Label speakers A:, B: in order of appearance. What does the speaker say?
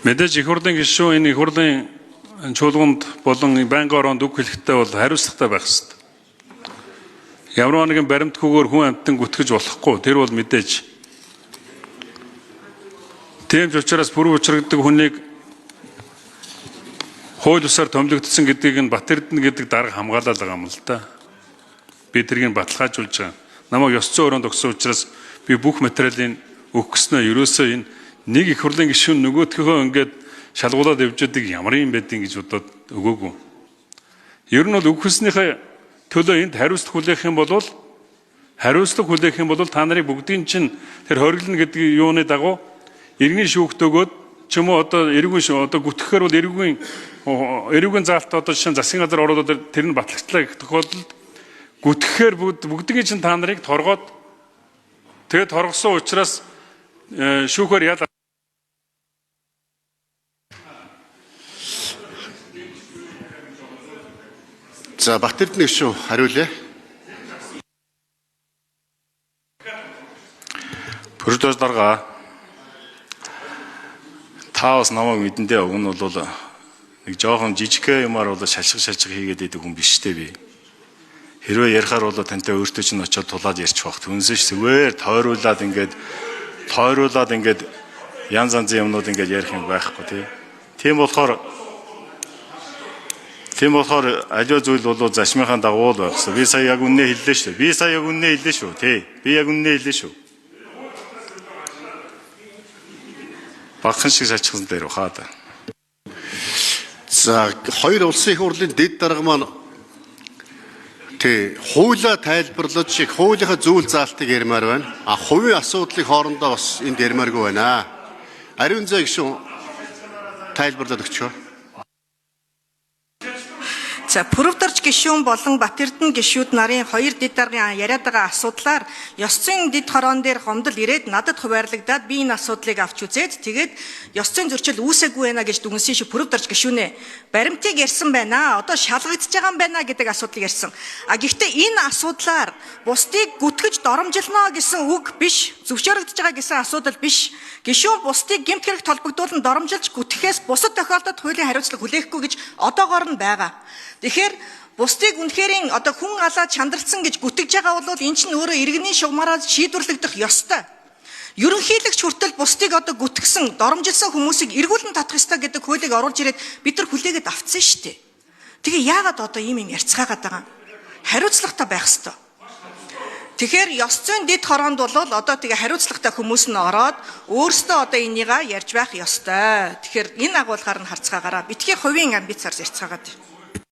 A: Мэдээж их хурлын гишүүн энэ их хурлын чуулганд болон байнгын ороонд үг хэлэхдээ бол хариуцлагатай байх ёстой. Ямар нэгэн баримтгүйгээр хүн амьтан гүтгэж болохгүй. Тэр бол мэдээж. Тийм ч учраас бүрэн учрагддаг хүнийг хууль ёсоор томилогдсон гэдгийг нь Бат Эрдэнэ гэдэг дарга хамгаалаад байгаа юм л да. Би тэрийг баталгаажуулж байгаа. Намайг ёс зүйн өрөөнд өгсөн учраас би бүх материалыг өгөх гэснээр ерөөсөө энэ нэг их хурлын гишүүн нөгөөдхөө ингээд шалгуулаад явждаг ямар юм байдгийг гэж бодоод өгөөгүй. Ер нь бол өгөхснийхээ төлөө энд хариуцлага хүлээх юм бол та нарыг бүгдийн чинь тэр хориглоно гэдэг юуны дагуу иргэний шүүхт өгөөд ч юм уу одоо гүтгэхээр бол эрүүгийн заалт одоо жишээ нь засгийн газар ороод тэр нь батлагдлаа гэх тохиолдолд гүтгэхээр бүгдийн чинь та нарыг торгоод тэгээд торгосон учраас шүүхээр ял.
B: За Бат Эрдэнэ гишүүн хариулъя.
C: Бүрдөөс дарга та бас намайг мэдэндээ уг нь бол нэг жоохон жижигхэн юмар бол шалшиг хийгээд идэг хүн биш дээ би. Хэрвээ ярихаар бол тантай өөртөө чинь очиод тулаад ярьчих бах. Түнсэж зүгээр тойруулаад ингээд янз янзын юмнууд ингээд ярих юм байхгүй тий. Тийм болохоор аливаа зүйл бол зашмынхаа дагуу л байх ёстой. Би сая яг үннээ хэллээ шүү. Тий. Би яг үннээ хэллээ шүү. Багхан шиг шалчихсан дээр хаад.
B: За хоёр улсын их хурлын дэд дарга маань хуулиа тайлбарлаж хуулийнхаа зүйл заалтыг ярмаар байна. Хувийн асуудлыг хоорондоо бас энд ярмааргүй байна. Ариун зай гишүүн тайлбарлаад өгчөө.
D: За Пүрэвдарч гишүүн болон Бат Эрдэнэ гишүүд нарын хоёр дэд даргын яриад байгаа асуудлаар ёс зүйн дэд хороон дээр гомдол ирээд надад хуваарлагдаад би энэ асуудлыг авч үзээд тэгээд ёс зүйн зөрчил үүсээгүй байна гэж дүгнсэн шиг Пүрэвдарч гишүүнээ баримтыг ярьсан байна. Одоо шалгагдж байгаа юм байна гэдэг асуудлыг ярьсан. Гэхдээ энэ асуудлаар бусдыг гүтгэж доромжилно гэсэн үг биш. Зөвшөөрөгдөж байгаа гэсэн асуудал биш. Гишүүн бусдыг гэмт хэрэгт холбогдуулан доромжилж гүтгэхээс бусад тохиолдолд хуулийн хариуцлага хүлээхгүй гэж одоогоор нь байгаа. Тэгэхээр бусдыг үнэхээр одоо хүн алаад чандралсан гэж гүтгэж байгаа бол энэ чинь өөрөө иргэний шугамараа шийдвэрлэгдэх ёстой. Ерөнхийлөгч хүртэл бусдыг одоо гүтгсэн, доромжилсан хүмүүсийг эргүүлэн татах ёстой гэдэг хуулийг оруулж ирээд бид нар хүлээгээд авцсан шүү дээ. Тэгээ яагаад одоо ийм юм ярьцгаагаад байгаа юм? Хариуцлагатай байх ёстой. Тэгэхээр ёс зүйн дэд хороонд бол одоо тэгээ хариуцлагатай хүмүүс нь ороод өөрсдөө одоо энийгээ ярьж байх ёстой. Тэгэхээр энэ агуулгаар нь харцгаагаараа битгий хувийн амбицаар ярьцгаагаад.